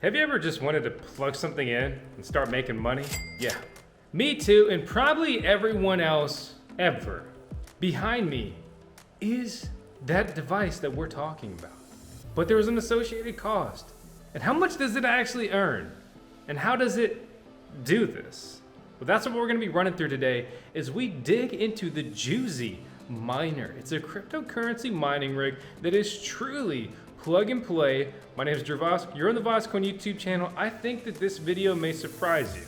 Have you ever just wanted to plug something in and start making money? Yeah, me too, and probably everyone else ever. Behind me is that device that we're talking about. But there's an associated cost. And how much does it actually earn? And how does it do this? Well, that's what we're gonna be running through today as we dig into the juseyminer. It's a cryptocurrency mining rig that is truly plug and play. My name is Vosk. You're on the VoskCoin YouTube channel. I think that this video may surprise you.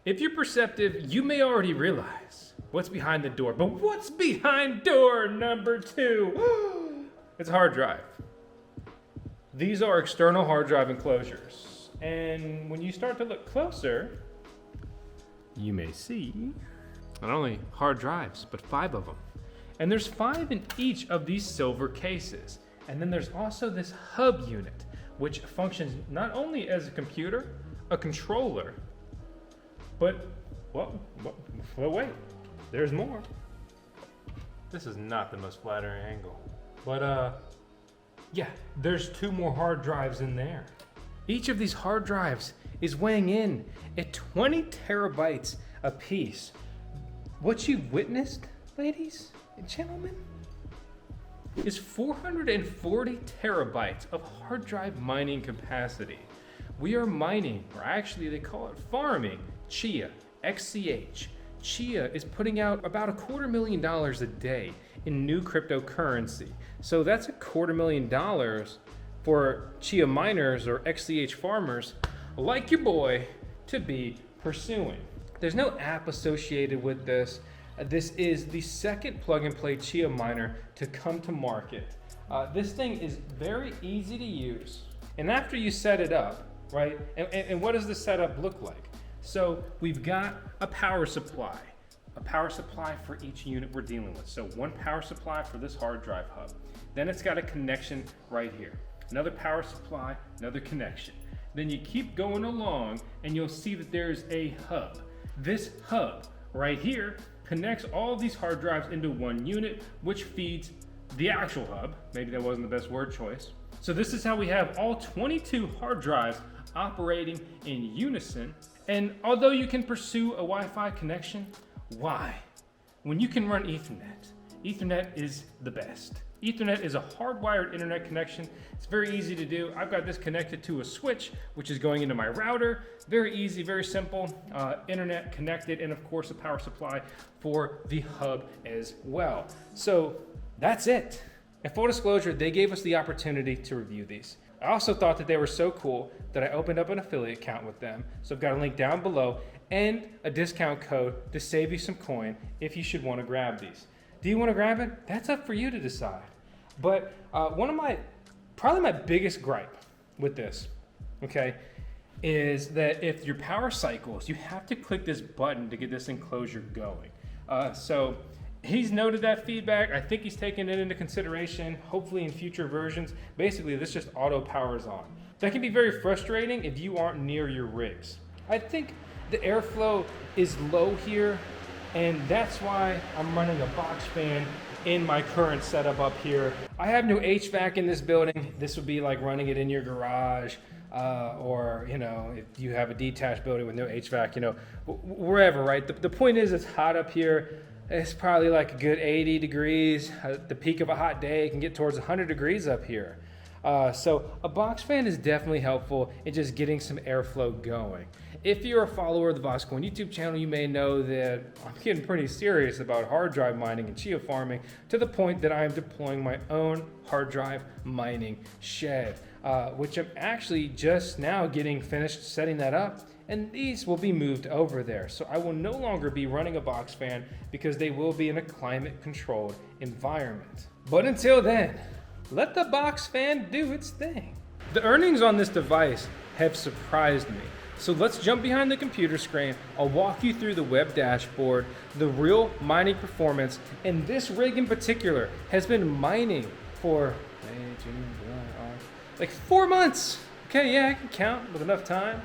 If you're perceptive, you may already realize what's behind the door. But what's behind door number 2? It's a hard drive. These are external hard drive enclosures. And when you start to look closer, you may see not only hard drives, but 5 of them. And there's 5 in each of these silver cases. And then there's also this hub unit, which functions not only as a computer, a controller, but, well, wait, there's more. This is not the most flattering angle. But, yeah, there's 2 more hard drives in there. Each of these hard drives is weighing in at 20 terabytes a piece. What you've witnessed, ladies and gentlemen, is 440 terabytes of hard drive mining capacity. We are mining, or actually they call it farming, Chia, XCH. Chia is putting out about $250,000 a day in new cryptocurrency. So that's $250,000 for Chia miners or XCH farmers like your boy to be pursuing. There's no app associated with this. This is the second plug and play Chia miner to come to market. This thing is very easy to use. And after you set it up, right, and what does the setup look like? So we've got a power supply for each unit we're dealing with. So one power supply for this hard drive hub. Then it's got a connection right here. Another power supply, another connection. Then you keep going along and you'll see that there's a hub. This hub right here connects all these hard drives into one unit, which feeds the actual hub. Maybe that wasn't the best word choice. So this is how we have all 22 hard drives operating in unison. And although you can pursue a Wi-Fi connection, why? When you can run Ethernet. Ethernet is the best. Ethernet is a hardwired internet connection. It's very easy to do. I've got this connected to a switch, which is going into my router. Very easy, very simple. Internet connected, and of course a power supply for the hub as well. So that's it. And full disclosure, they gave us the opportunity to review these. I also thought that they were so cool that I opened up an affiliate account with them. So I've got a link down below and a discount code to save you some coin if you should want to grab these. Do you want to grab it? That's up for you to decide. But probably my biggest gripe with this, okay, is that if your power cycles, you have to click this button to get this enclosure going. So he's noted that feedback. I think he's taken it into consideration, hopefully in future versions. Basically, this just auto powers on. That can be very frustrating if you aren't near your rigs. I think the airflow is low here, and that's why I'm running a box fan in my current setup up here. I have no HVAC in this building. This would be like running it in your garage, or, you know, if you have a detached building with no HVAC, you know, wherever, right? The point is, it's hot up here. It's probably like a good 80 degrees. The peak of a hot day can get towards 100 degrees up here. So a box fan is definitely helpful in just getting some airflow going. If you're a follower of the VoskCoin YouTube channel, you may know that I'm getting pretty serious about hard drive mining and Chia farming to the point that I am deploying my own hard drive mining shed, which I'm actually just now getting finished setting that up, and these will be moved over there. So I will no longer be running a box fan because they will be in a climate controlled environment. But until then, let the box fan do its thing. The earnings on this device have surprised me. So let's jump behind the computer screen. I'll walk you through the web dashboard, the real mining performance, and this rig in particular has been mining for May, June, July, August, like 4 months. Okay, yeah, I can count with enough time.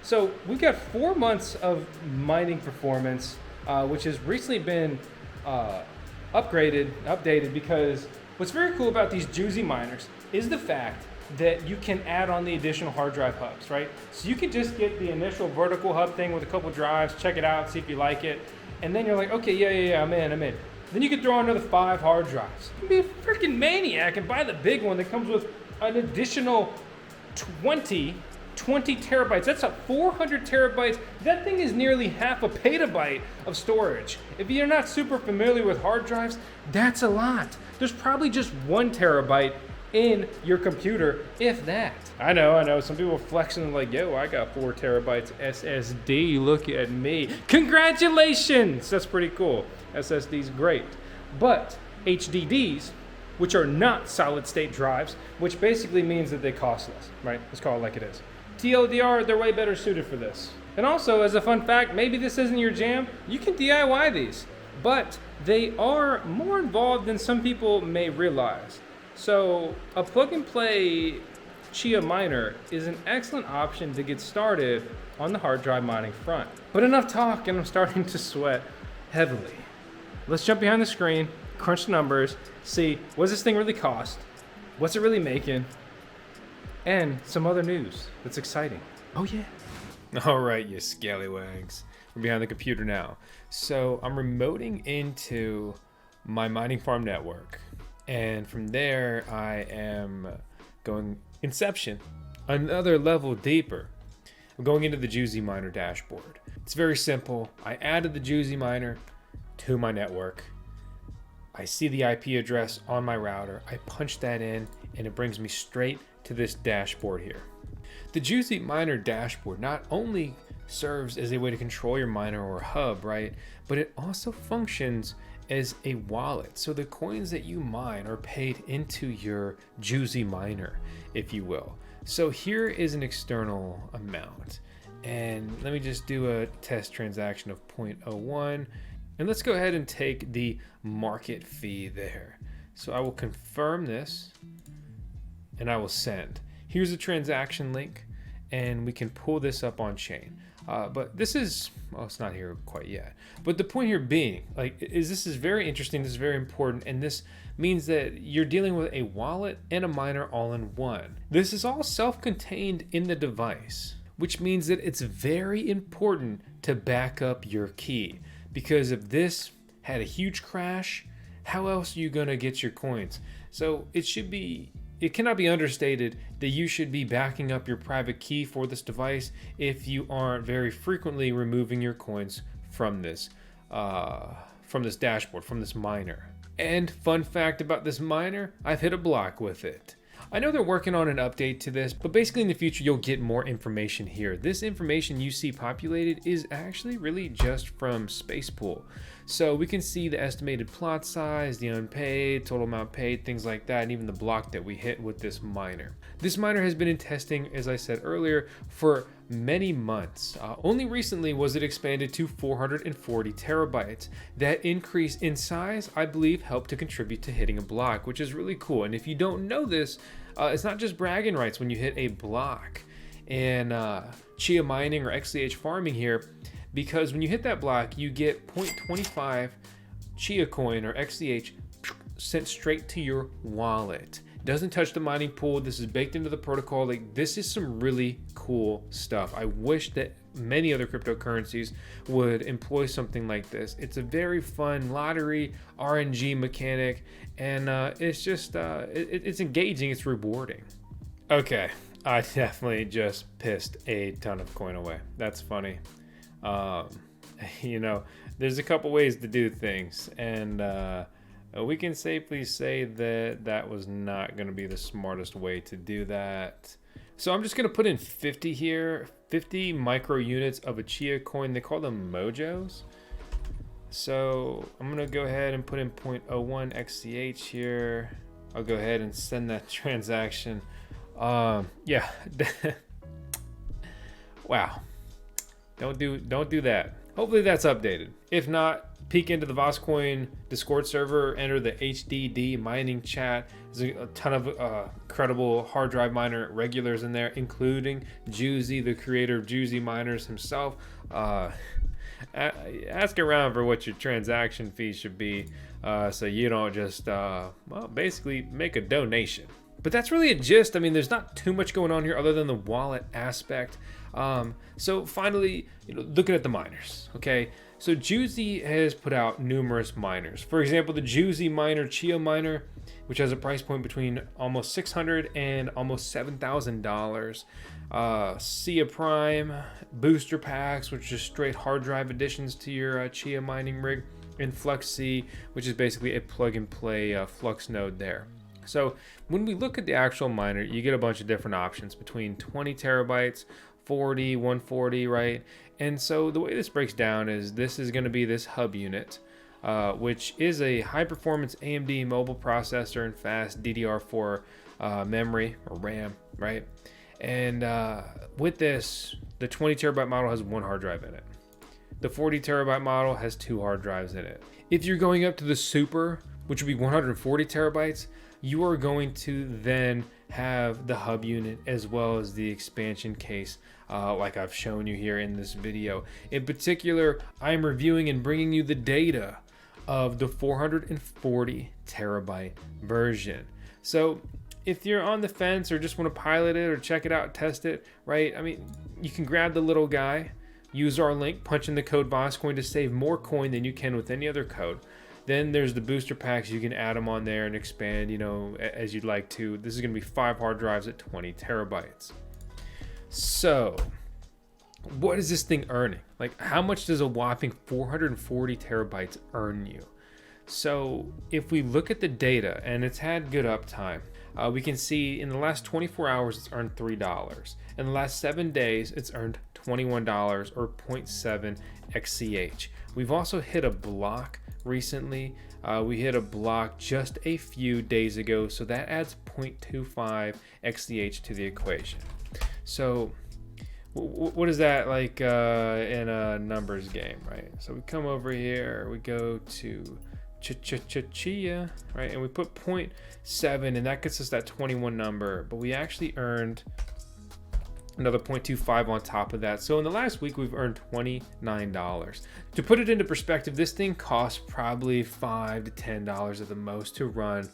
So we've got 4 months of mining performance, which has recently been updated, because what's very cool about these Jusey miners is the fact that you can add on the additional hard drive hubs, right? So you could just get the initial vertical hub thing with a couple drives, check it out, see if you like it, and then you're like, okay, yeah, I'm in. Then you could throw on another 5 hard drives. You can be a freaking maniac and buy the big one that comes with an additional 20 terabytes. That's up 400 terabytes. That thing is nearly half a petabyte of storage. If you're not super familiar with hard drives, that's a lot. There's probably just 1 terabyte in your computer, if that. I know. Some people are flexing like, yo, I got 4 terabytes SSD. Look at me. Congratulations! That's pretty cool. SSD's great. But HDDs, which are not solid state drives, which basically means that they cost less, right? Let's call it like it is. TLDR, they're way better suited for this. And also, as a fun fact, maybe this isn't your jam, you can DIY these, but they are more involved than some people may realize. So a plug and play Chia miner is an excellent option to get started on the hard drive mining front. But enough talk, and I'm starting to sweat heavily. Let's jump behind the screen, crunch the numbers, see what does this thing really cost, what's it really making, and some other news that's exciting. Oh yeah. All right, you scallywags. We're behind the computer now. So I'm remoting into my mining farm network. And from there, I am going Inception, another level deeper. I'm going into the juseyminer dashboard. It's very simple. I added the juseyminer to my network. I see the IP address on my router. I punch that in, and it brings me straight to this dashboard here. The juseyminer dashboard not only serves as a way to control your miner or hub, right? But it also functions as a wallet. So the coins that you mine are paid into your juseyminer, if you will. So here is an external amount. And let me just do a test transaction of 0.01. And let's go ahead and take the market fee there. So I will confirm this and I will send. Here's a transaction link and we can pull this up on chain. But this is, well, it's not here quite yet. But the point here being, this is very interesting, this is very important, and this means that you're dealing with a wallet and a miner all in one. This is all self-contained in the device, which means that it's very important to back up your key. Because if this had a huge crash, how else are you gonna get your coins? So it cannot be understated that you should be backing up your private key for this device if you aren't very frequently removing your coins from this dashboard, from this miner. And fun fact about this miner, I've hit a block with it. I know they're working on an update to this, but basically in the future you'll get more information here. This information you see populated is actually really just from Spacepool. So we can see the estimated plot size, the unpaid, total amount paid, things like that, and even the block that we hit with this miner. This miner has been in testing, as I said earlier, for many months. Only recently was it expanded to 440 terabytes. That increase in size, I believe, helped to contribute to hitting a block, which is really cool. And if you don't know this, it's not just bragging rights when you hit a block. And Chia mining or XCH farming here, because when you hit that block, you get 0.25 Chia coin or XCH sent straight to your wallet. Doesn't touch the mining pool. This is baked into the protocol. This is some really cool stuff. I wish that many other cryptocurrencies would employ something like this. It's a very fun lottery RNG mechanic, and it's just it's engaging. It's rewarding. Okay, I definitely just pissed a ton of coin away. That's funny. You know, there's a couple ways to do things, and we can safely say that that was not going to be the smartest way to do that. So I'm just going to put in 50 here, 50 micro units of a Chia coin. They call them mojos. So I'm going to go ahead and put in 0.01 XCH here. I'll go ahead and send that transaction. Yeah. Wow. Don't do that. Hopefully that's updated. If not, peek into the VoskCoin Discord server, enter the HDD mining chat. There's a ton of credible hard drive miner regulars in there, including Jusey, the creator of Juseyminers himself. Ask around for what your transaction fee should be, so you don't just, well, basically make a donation. But that's really a gist. I mean, there's not too much going on here other than the wallet aspect. So finally, looking at the miners, okay? So Jusey has put out numerous miners. For example, the juseyminer Chia miner, which has a price point between almost $600 and almost $7,000. Chia Prime, booster packs, which is straight hard drive additions to your Chia mining rig, and Flux C, which is basically a plug and play Flux node there. So when we look at the actual miner, you get a bunch of different options between 20 terabytes, 40, 140, right? And so the way this breaks down is this is going to be this hub unit, which is a high performance AMD mobile processor and fast DDR4 memory or RAM, right? And with this, the 20 terabyte model has one hard drive in it. The 40 terabyte model has two hard drives in it. If you're going up to the super, which would be 140 terabytes, you are going to then have the hub unit as well as the expansion case, like I've shown you here in this video. In particular, I'm reviewing and bringing you the data of the 440 terabyte version. So if you're on the fence or just want to pilot it or check it out, test it, right? I mean, you can grab the little guy, use our link, punch in the code VoskCoin to save more coin than you can with any other code. Then there's the booster packs. You can add them on there and expand, as you'd like to. This is going to be 5 hard drives at 20 terabytes. So what is this thing earning? Like, how much does a whopping 440 terabytes earn you? So if we look at the data, and it's had good uptime, we can see in the last 24 hours, it's earned $3. In the last 7 days, it's earned $21 or 0.7 XCH. We've also hit a block recently. We hit a block just a few days ago, so that adds 0.25 XCH to the equation. So what is that like in a numbers game, right? So we come over here, we go to Chia, right, and we put 0.7, and that gets us that 21 number, but we actually earned another 0.25 on top of that. So in the last week, we've earned $29. To put it into perspective, this thing costs probably $5 to $10 at the most to run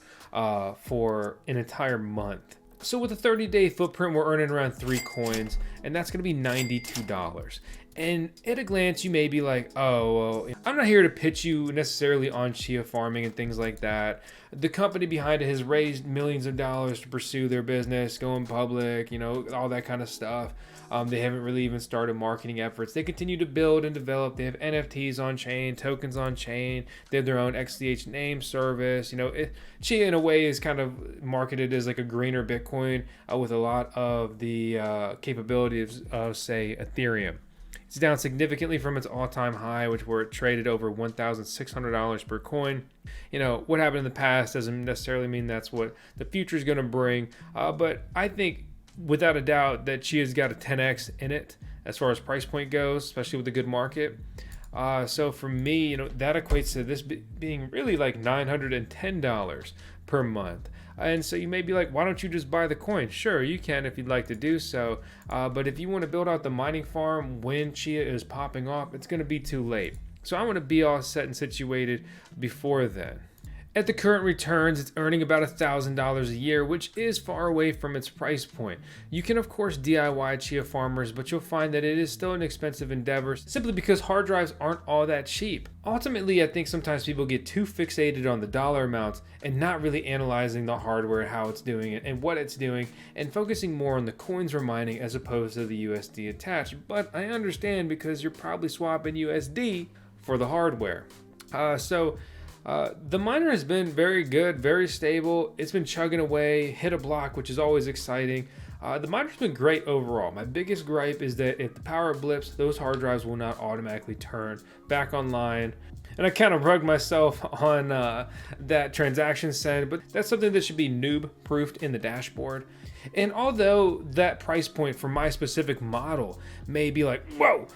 for an entire month. So with a 30-day footprint, we're earning around 3 coins, and that's gonna be $92. And at a glance, you may be like, oh, well, I'm not here to pitch you necessarily on Chia farming and things like that. The company behind it has raised millions of dollars to pursue their business, going public, all that kind of stuff. They haven't really even started marketing efforts. They continue to build and develop. They have NFTs on chain, tokens on chain. They have their own XCH name service. Chia in a way is kind of marketed as like a greener Bitcoin with a lot of the capabilities of, say, Ethereum. It's down significantly from its all-time high, which were traded over $1,600 per coin. What happened in the past doesn't necessarily mean that's what the future is going to bring. But I think without a doubt that Chia's got a 10x in it as far as price point goes, especially with a good market. So for me, that equates to this being really like $910 per month. And so you may be like, why don't you just buy the coin? Sure, you can if you'd like to do so. But if you want to build out the mining farm when Chia is popping off, it's going to be too late. So I want to be all set and situated before then. At the current returns, it's earning about $1,000 a year, which is far away from its price point. You can of course DIY Chia farmers, but you'll find that it is still an expensive endeavor simply because hard drives aren't all that cheap. Ultimately, I think sometimes people get too fixated on the dollar amounts and not really analyzing the hardware, how it's doing it and what it's doing, and focusing more on the coins we're mining as opposed to the USD attached. But I understand because you're probably swapping USD for the hardware. The miner has been very good, very stable. It's been chugging away, hit a block, which is always exciting. The miner's been great overall. My biggest gripe is that if the power blips, those hard drives will not automatically turn back online. And I kind of rugged myself on that transaction send, but that's something that should be noob proofed in the dashboard. And although that price point for my specific model may be like, whoa,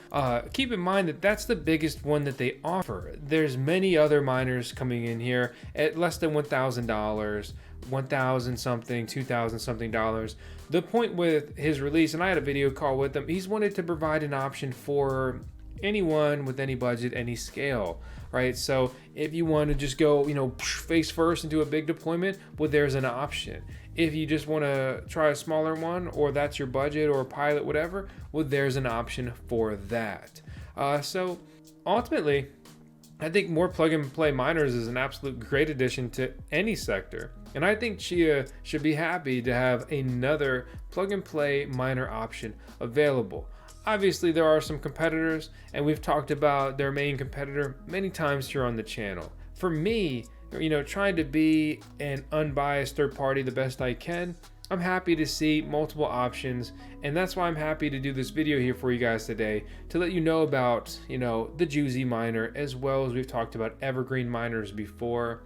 keep in mind that that's the biggest one that they offer. There's many other miners coming in here at less than $1,000, 1,000 something, 2,000 something dollars. The point with his release, and I had a video call with him, he's wanted to provide an option for anyone with any budget, any scale, right? So if you want to just go, face first into a big deployment, well, there's an option. If you just want to try a smaller one, or that's your budget or pilot, whatever, well, there's an option for that. So ultimately, I think more plug and play miners is an absolute great addition to any sector. And I think Chia should be happy to have another plug and play miner option available. Obviously, there are some competitors, and we've talked about their main competitor many times here on the channel. For me, trying to be an unbiased third party the best I can, I'm happy to see multiple options, and that's why I'm happy to do this video here for you guys today to let you know about, the juseyminer, as well as we've talked about evergreen miners before.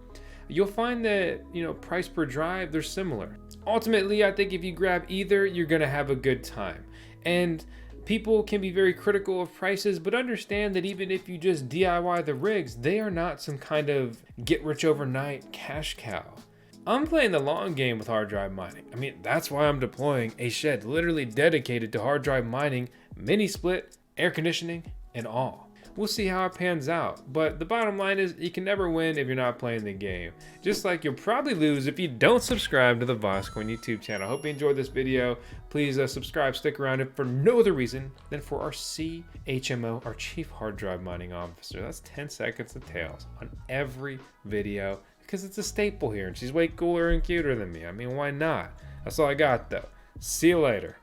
You'll find that, price per drive, they're similar. Ultimately, I think if you grab either, you're gonna have a good time. And people can be very critical of prices, but understand that even if you just DIY the rigs, they are not some kind of get rich overnight cash cow. I'm playing the long game with hard drive mining. I mean, that's why I'm deploying a shed literally dedicated to hard drive mining, mini split, air conditioning, and all. We'll see how it pans out, but the bottom line is you can never win if you're not playing the game. Just like you'll probably lose if you don't subscribe to the VoskCoin YouTube channel. I hope you enjoyed this video. Please subscribe, stick around, if for no other reason than for our CHMO, our Chief Hard Drive Mining Officer. That's 10 seconds of tails on every video because it's a staple here, and she's way cooler and cuter than me. I mean, why not? That's all I got though. See you later.